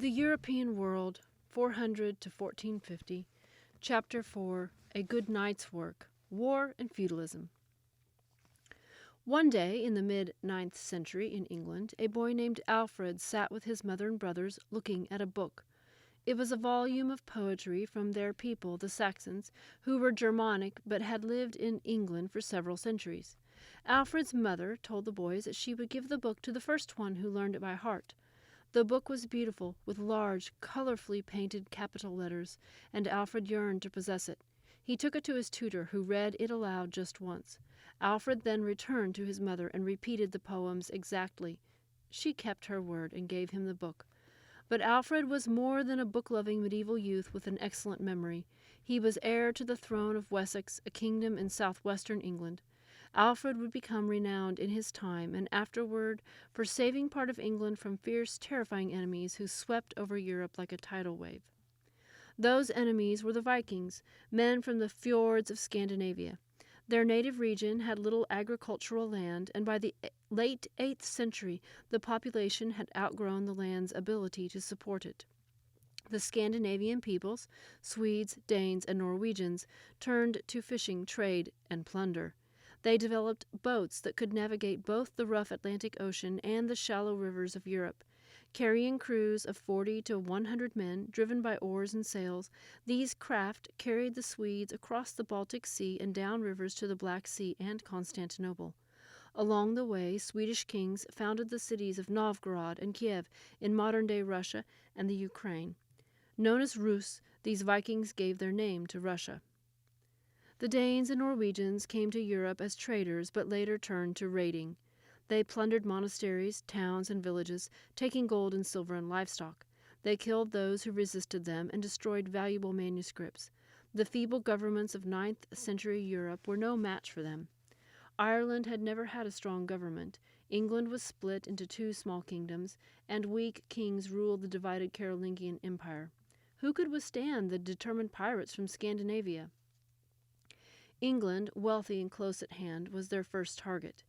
The European World, 400 to 1450, Chapter 4, A Good Night's Work, War and Feudalism. One day in the mid-9th century in England, a boy named Alfred sat with his mother and brothers looking at a book. It was a volume of poetry from their people, the Saxons, who were Germanic but had lived in England for several centuries. Alfred's mother told the boys that she would give the book to the first one who learned it by heart. The book was beautiful, with large, colorfully painted capital letters, and Alfred yearned to possess it. He took it to his tutor, who read it aloud just once. Alfred then returned to his mother and repeated the poems exactly. She kept her word and gave him the book. But Alfred was more than a book-loving medieval youth with an excellent memory. He was heir to the throne of Wessex, a kingdom in southwestern England. Alfred would become renowned in his time and afterward for saving part of England from fierce, terrifying enemies who swept over Europe like a tidal wave. Those enemies were the Vikings, men from the fjords of Scandinavia. Their native region had little agricultural land, and by the late 8th century the population had outgrown the land's ability to support it. The Scandinavian peoples, Swedes, Danes, and Norwegians, turned to fishing, trade, and plunder. They developed boats that could navigate both the rough Atlantic Ocean and the shallow rivers of Europe. Carrying crews of 40 to 100 men, driven by oars and sails, these craft carried the Swedes across the Baltic Sea and down rivers to the Black Sea and Constantinople. Along the way, Swedish kings founded the cities of Novgorod and Kiev in modern-day Russia and the Ukraine. Known as Rus, these Vikings gave their name to Russia. The Danes and Norwegians came to Europe as traders but later turned to raiding. They plundered monasteries, towns, and villages, taking gold and silver and livestock. They killed those who resisted them and destroyed valuable manuscripts. The feeble governments of 9th century Europe were no match for them. Ireland had never had a strong government. England was split into two small kingdoms, and weak kings ruled the divided Carolingian Empire. Who could withstand the determined pirates from Scandinavia? England, wealthy and close at hand, was their first target.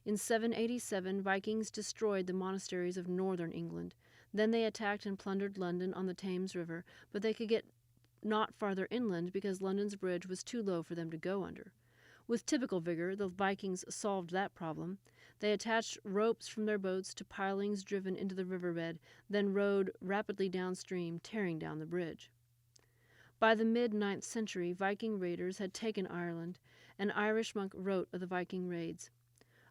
In 787, Vikings destroyed the monasteries of northern England. Then they attacked and plundered London on the Thames River, but they could get not farther inland because London's bridge was too low for them to go under. With typical vigor, the Vikings solved that problem. They attached ropes from their boats to pilings driven into the riverbed, then rowed rapidly downstream, tearing down the bridge. By the mid-9th century, Viking raiders had taken Ireland. An Irish monk wrote of the Viking raids,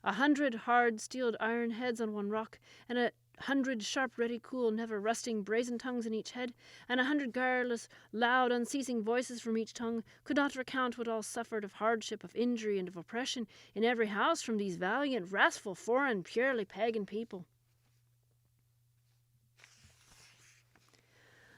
100 hard-steeled iron heads on one rock, and 100 sharp, ready, cool, never-rusting brazen tongues in each head, and 100 garrulous, loud, unceasing voices from each tongue, could not recount what all suffered of hardship, of injury, and of oppression in every house from these valiant, wrathful, foreign, purely pagan people.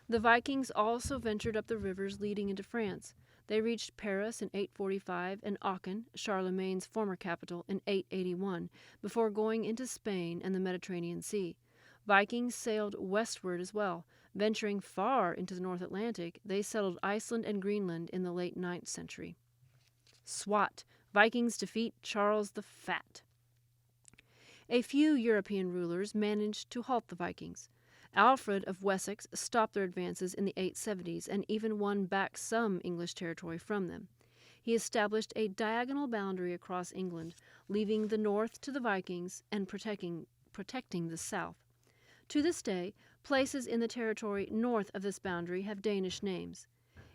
The Vikings also ventured up the rivers leading into France. They reached Paris in 845 and Aachen, Charlemagne's former capital, in 881, before going into Spain and the Mediterranean Sea. Vikings sailed westward as well. Venturing far into the North Atlantic, they settled Iceland and Greenland in the late 9th century. SWAT. Vikings defeat Charles the Fat. A few European rulers managed to halt the Vikings. Alfred of Wessex stopped their advances in the 870s and even won back some English territory from them. He established a diagonal boundary across England, leaving the north to the Vikings and protecting the south. To this day, places in the territory north of this boundary have Danish names.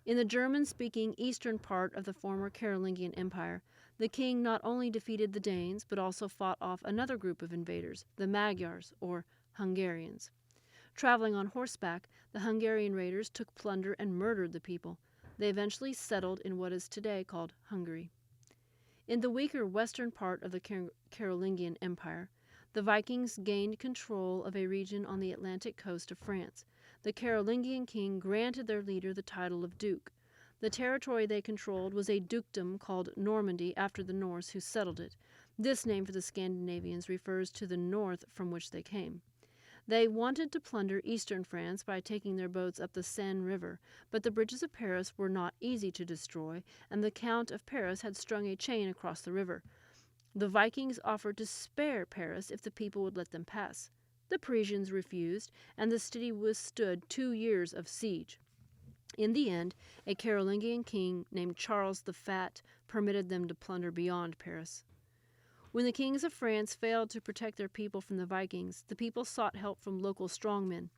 In the German-speaking eastern part of the former Carolingian Empire, the king not only defeated the Danes but also fought off another group of invaders, the Magyars, or Hungarians. Traveling on horseback, the Hungarian raiders took plunder and murdered the people. They eventually settled in what is today called Hungary. In the weaker western part of the Carolingian Empire, the Vikings gained control of a region on the Atlantic coast of France. The Carolingian king granted their leader the title of Duke. The territory they controlled was a dukedom called Normandy after the Norse who settled it. This name for the Scandinavians refers to the north from which they came. They wanted to plunder eastern France by taking their boats up the Seine River, but the bridges of Paris were not easy to destroy, and the Count of Paris had strung a chain across the river. The Vikings offered to spare Paris if the people would let them pass. The Parisians refused, and the city withstood 2 years of siege. In the end, a Carolingian king named Charles the Fat permitted them to plunder beyond Paris. When the kings of France failed to protect their people from the Vikings, the people sought help from local strongmen.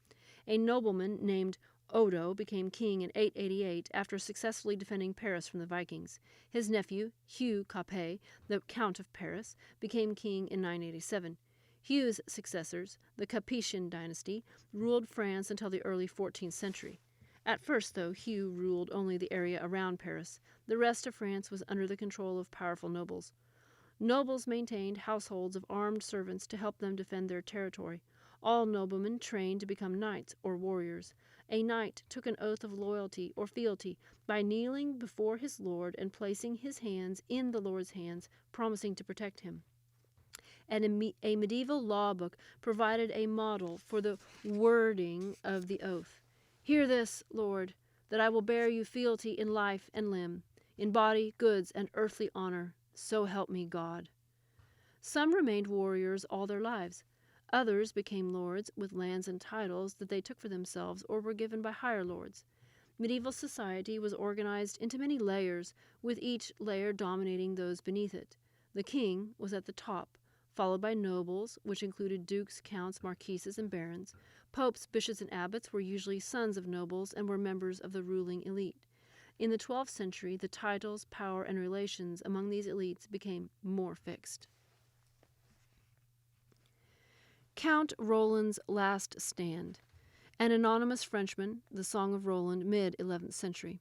A nobleman named Odo became king in 888 after successfully defending Paris from the Vikings. His nephew, Hugh Capet, the Count of Paris, became king in 987. Hugh's successors, the Capetian dynasty, ruled France until the early 14th century. At first, though, Hugh ruled only the area around Paris. The rest of France was under the control of powerful nobles. Nobles maintained households of armed servants to help them defend their territory. All noblemen trained to become knights or warriors. A knight took an oath of loyalty or fealty by kneeling before his lord and placing his hands in the lord's hands, promising to protect him. And a medieval law book provided a model for the wording of the oath. Hear this, Lord, that I will bear you fealty in life and limb, in body, goods, and earthly honor. So help me God. Some remained warriors all their lives. Others became lords with lands and titles that they took for themselves or were given by higher lords. Medieval society was organized into many layers, with each layer dominating those beneath it. The king was at the top, followed by nobles, which included dukes, counts, marquises, and barons. Popes, bishops, and abbots were usually sons of nobles and were members of the ruling elite. In the 12th century, the titles, power, and relations among these elites became more fixed. Count Roland's Last Stand, an anonymous Frenchman, the Song of Roland, mid-11th century.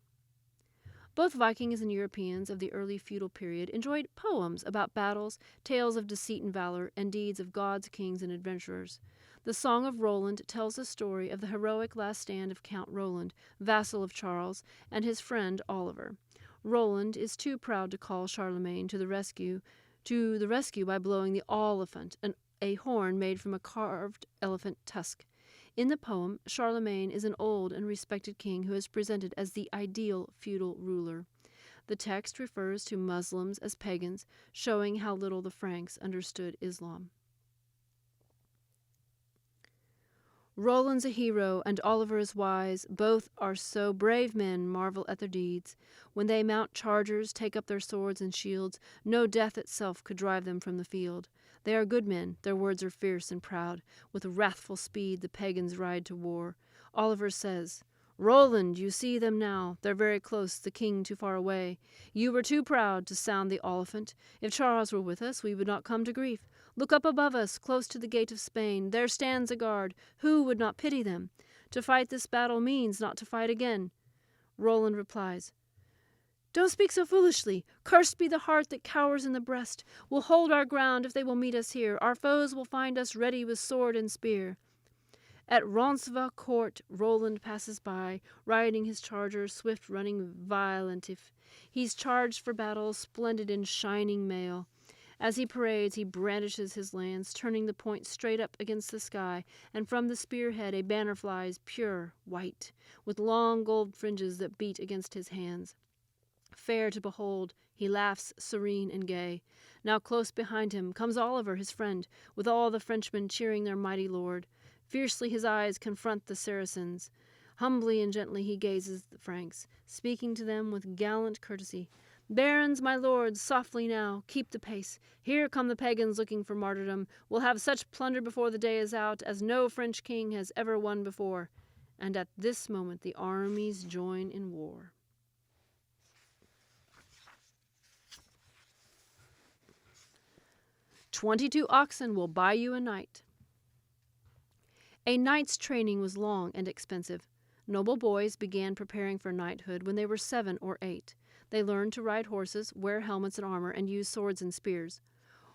Both Vikings and Europeans of the early feudal period enjoyed poems about battles, tales of deceit and valor, and deeds of gods, kings, and adventurers. The Song of Roland tells the story of the heroic last stand of Count Roland, vassal of Charles, and his friend Oliver. Roland is too proud to call Charlemagne to the rescue by blowing the Oliphant, a horn made from a carved elephant tusk. In the poem, Charlemagne is an old and respected king who is presented as the ideal feudal ruler. The text refers to Muslims as pagans, showing how little the Franks understood Islam. Roland's a hero, and Oliver is wise. Both are so brave men marvel at their deeds. When they mount chargers, take up their swords and shields, no death itself could drive them from the field. They are good men, their words are fierce and proud. With wrathful speed the pagans ride to war. Oliver says, Roland, you see them now. They're very close, the king too far away. You were too proud to sound the Oliphant. If Charles were with us, we would not come to grief. Look up above us, close to the gate of Spain. There stands a guard. Who would not pity them? To fight this battle means not to fight again. Roland replies, Don't speak so foolishly. Cursed be the heart that cowers in the breast. We'll hold our ground if they will meet us here. Our foes will find us ready with sword and spear. At Roncesvalles court, Roland passes by, riding his charger, swift running violent. He's charged for battle, splendid in shining mail. As he parades, he brandishes his lance, turning the point straight up against the sky, and from the spearhead a banner flies, pure white, with long gold fringes that beat against his hands. Fair to behold, he laughs serene and gay. Now close behind him comes Oliver, his friend, with all the Frenchmen cheering their mighty lord. Fiercely his eyes confront the Saracens. Humbly and gently he gazes at the Franks, speaking to them with gallant courtesy. Barons, my lords, softly now, keep the pace. Here come the pagans looking for martyrdom. We'll have such plunder before the day is out as no French king has ever won before. And at this moment the armies join in war. "22 oxen will buy you a knight." A knight's training was long and expensive. Noble boys began preparing for knighthood when they were 7 or 8. They learned to ride horses, wear helmets and armor, and use swords and spears.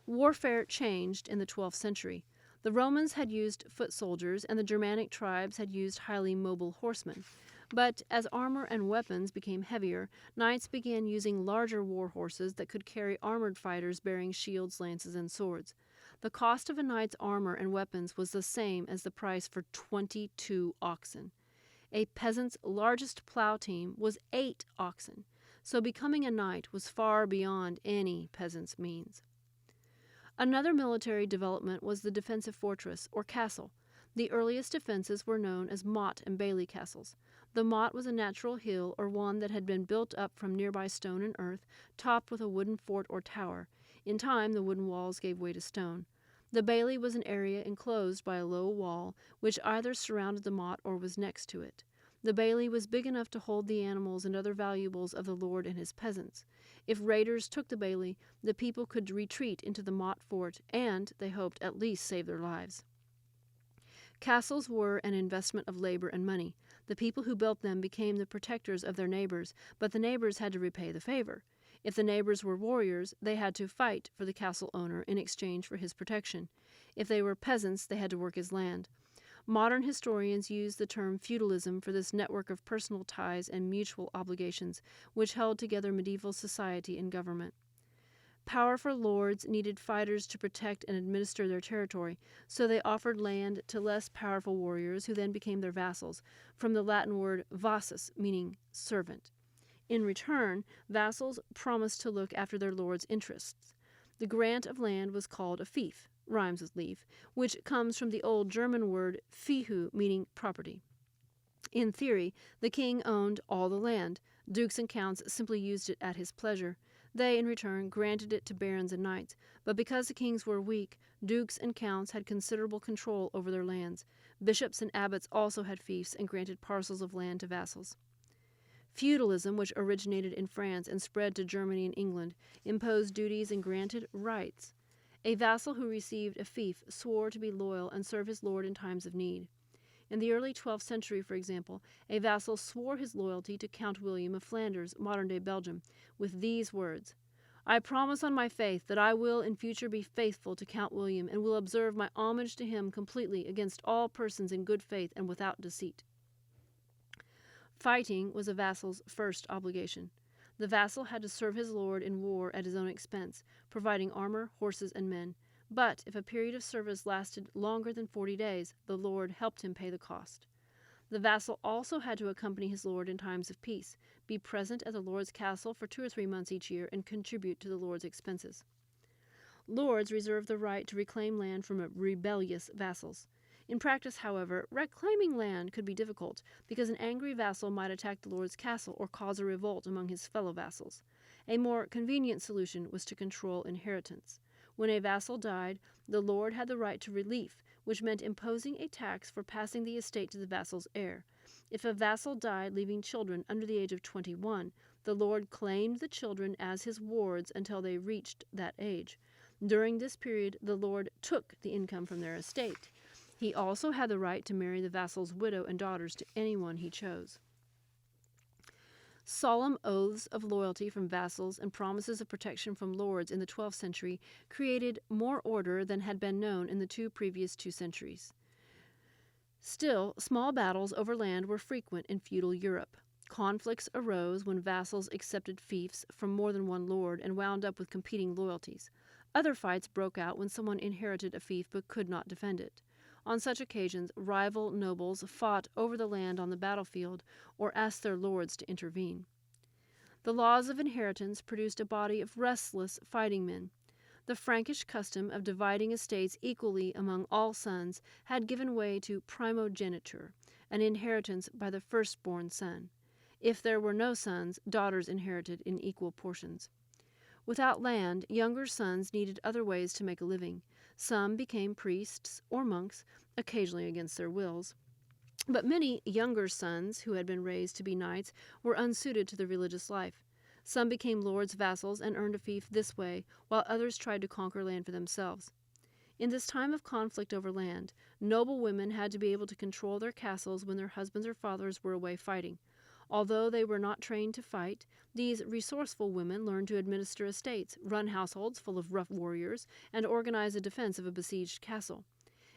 Warfare changed in the 12th century. The Romans had used foot soldiers, and the Germanic tribes had used highly mobile horsemen. But as armor and weapons became heavier, knights began using larger war horses that could carry armored fighters bearing shields, lances, and swords. The cost of a knight's armor and weapons was the same as the price for 22 oxen. A peasant's largest plow team was 8 oxen, so becoming a knight was far beyond any peasant's means. Another military development was the defensive fortress, or castle. The earliest defenses were known as motte and bailey castles. The motte was a natural hill or one that had been built up from nearby stone and earth, topped with a wooden fort or tower. In time, the wooden walls gave way to stone. The bailey was an area enclosed by a low wall, which either surrounded the motte or was next to it. The bailey was big enough to hold the animals and other valuables of the lord and his peasants. If raiders took the bailey, the people could retreat into the motte fort and, they hoped, at least save their lives. Castles were an investment of labor and money. The people who built them became the protectors of their neighbors, but the neighbors had to repay the favor. If the neighbors were warriors, they had to fight for the castle owner in exchange for his protection. If they were peasants, they had to work his land. Modern historians use the term feudalism for this network of personal ties and mutual obligations, which held together medieval society and government. Powerful lords needed fighters to protect and administer their territory, so they offered land to less powerful warriors who then became their vassals, from the Latin word vassus, meaning servant. In return, vassals promised to look after their lord's interests. The grant of land was called a fief, rhymes with leaf, which comes from the old German word Viehhu, meaning property. In theory, the king owned all the land. Dukes and counts simply used it at his pleasure. They, in return, granted it to barons and knights. But because the kings were weak, dukes and counts had considerable control over their lands. Bishops and abbots also had fiefs and granted parcels of land to vassals. Feudalism, which originated in France and spread to Germany and England, imposed duties and granted rights. A vassal who received a fief swore to be loyal and serve his lord in times of need. In the early 12th century, for example, a vassal swore his loyalty to Count William of Flanders, modern-day Belgium, with these words: "I promise on my faith that I will in future be faithful to Count William and will observe my homage to him completely against all persons in good faith and without deceit." Fighting was a vassal's first obligation. The vassal had to serve his lord in war at his own expense, providing armor, horses, and men. But if a period of service lasted longer than 40 days, the lord helped him pay the cost. The vassal also had to accompany his lord in times of peace, be present at the lord's castle for 2 or 3 months each year, and contribute to the lord's expenses. Lords reserved the right to reclaim land from rebellious vassals. In practice, however, reclaiming land could be difficult because an angry vassal might attack the lord's castle or cause a revolt among his fellow vassals. A more convenient solution was to control inheritance. When a vassal died, the lord had the right to relief, which meant imposing a tax for passing the estate to the vassal's heir. If a vassal died leaving children under the age of 21, the lord claimed the children as his wards until they reached that age. During this period, the lord took the income from their estate. He also had the right to marry the vassal's widow and daughters to anyone he chose. Solemn oaths of loyalty from vassals and promises of protection from lords in the 12th century created more order than had been known in the previous 2 centuries. Still, small battles over land were frequent in feudal Europe. Conflicts arose when vassals accepted fiefs from more than one lord and wound up with competing loyalties. Other fights broke out when someone inherited a fief but could not defend it. On such occasions, rival nobles fought over the land on the battlefield or asked their lords to intervene. The laws of inheritance produced a body of restless fighting men. The Frankish custom of dividing estates equally among all sons had given way to primogeniture, an inheritance by the firstborn son. If there were no sons, daughters inherited in equal portions. Without land, younger sons needed other ways to make a living. Some became priests or monks, occasionally against their wills. But many younger sons who had been raised to be knights were unsuited to the religious life. Some became lords' vassals and earned a fief this way, while others tried to conquer land for themselves. In this time of conflict over land, noble women had to be able to control their castles when their husbands or fathers were away fighting. Although they were not trained to fight, these resourceful women learned to administer estates, run households full of rough warriors, and organize the defense of a besieged castle.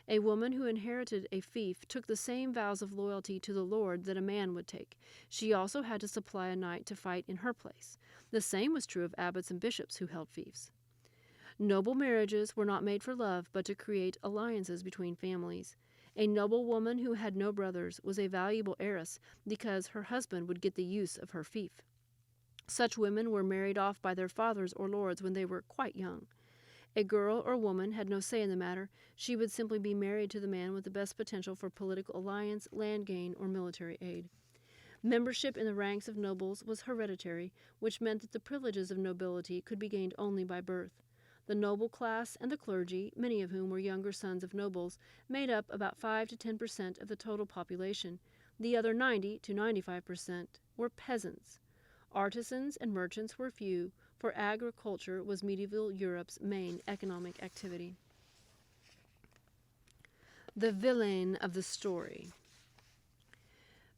A woman who inherited a fief took the same vows of loyalty to the lord that a man would take. She also had to supply a knight to fight in her place. The same was true of abbots and bishops who held fiefs. Noble marriages were not made for love, but to create alliances between families. A noble woman who had no brothers was a valuable heiress because her husband would get the use of her fief. Such women were married off by their fathers or lords when they were quite young. A girl or woman had no say in the matter. She would simply be married to the man with the best potential for political alliance, land gain, or military aid. Membership in the ranks of nobles was hereditary, which meant that the privileges of nobility could be gained only by birth. The noble class and the clergy, many of whom were younger sons of nobles, made up about 5 to 10% of the total population. The other 90 to 95% were peasants. Artisans and merchants were few, for agriculture was medieval Europe's main economic activity. The villain of the story.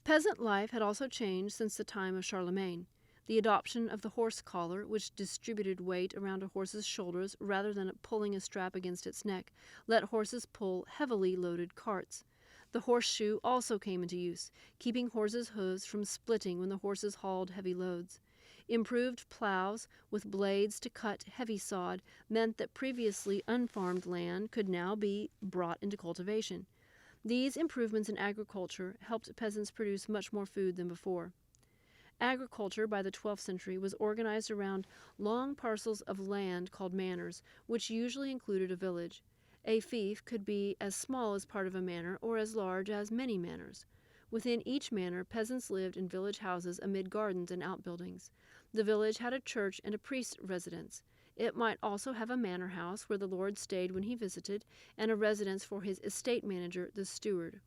Peasant life had also changed since the time of Charlemagne. The adoption of the horse collar, which distributed weight around a horse's shoulders rather than pulling a strap against its neck, let horses pull heavily loaded carts. The horseshoe also came into use, keeping horses' hooves from splitting when the horses hauled heavy loads. Improved plows, with blades to cut heavy sod, meant that previously unfarmed land could now be brought into cultivation. These improvements in agriculture helped peasants produce much more food than before. Agriculture by the 12th century was organized around long parcels of land called manors, which usually included a village. A fief could be as small as part of a manor or as large as many manors. Within each manor, peasants lived in village houses amid gardens and outbuildings. The village had a church and a priest's residence. It might also have a manor house where the lord stayed when he visited, and a residence for his estate manager, the steward.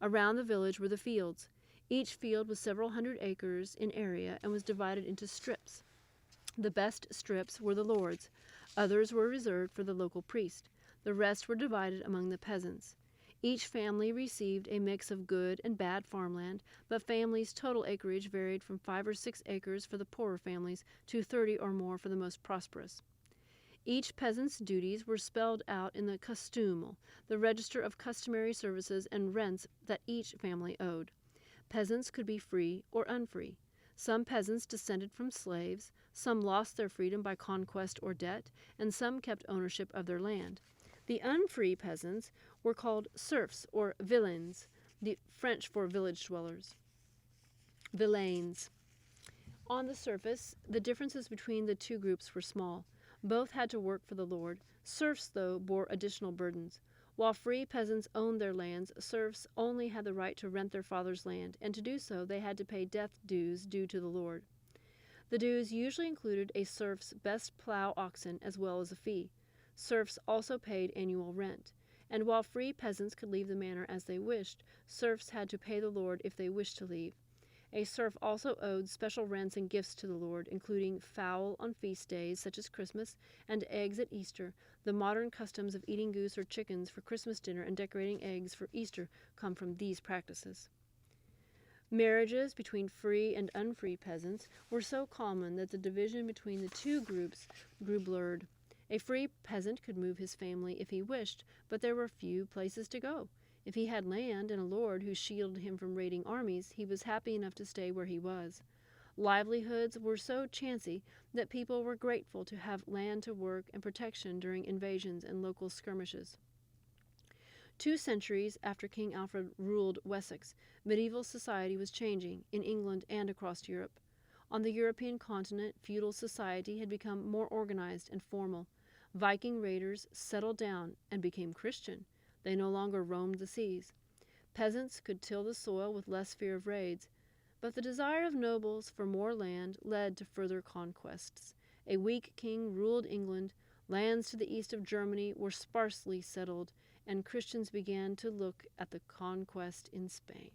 Around the village were the fields. Each field was several hundred acres in area and was divided into strips. The best strips were the lord's. Others were reserved for the local priest. The rest were divided among the peasants. Each family received a mix of good and bad farmland, but families' total acreage varied from 5 or 6 acres for the poorer families to 30 or more for the most prosperous. Each peasant's duties were spelled out in the Kostümel, the register of customary services and rents that each family owed. Peasants could be free or unfree. Some peasants descended from slaves, some lost their freedom by conquest or debt, and some kept ownership of their land. The unfree peasants were called serfs or villeins, the French for village dwellers. Villeins. On the surface, the differences between the two groups were small. Both had to work for the lord. Serfs, though, bore additional burdens. While free peasants owned their lands, serfs only had the right to rent their father's land, and to do so they had to pay death dues due to the lord. The dues usually included a serf's best plow oxen as well as a fee. Serfs also paid annual rent, and while free peasants could leave the manor as they wished, serfs had to pay the lord if they wished to leave. A serf also owed special rents and gifts to the lord, including fowl on feast days such as Christmas and eggs at Easter. The modern customs of eating goose or chickens for Christmas dinner and decorating eggs for Easter come from these practices. Marriages between free and unfree peasants were so common that the division between the two groups grew blurred. A free peasant could move his family if he wished, but there were few places to go. If he had land and a lord who shielded him from raiding armies, he was happy enough to stay where he was. Livelihoods were so chancy that people were grateful to have land to work and protection during invasions and local skirmishes. 2 centuries after King Alfred ruled Wessex, medieval society was changing in England and across Europe. On the European continent, feudal society had become more organized and formal. Viking raiders settled down and became Christian. They no longer roamed the seas. Peasants could till the soil with less fear of raids. But the desire of nobles for more land led to further conquests. A weak king ruled England, lands to the east of Germany were sparsely settled, and Christians began to look at the conquest in Spain.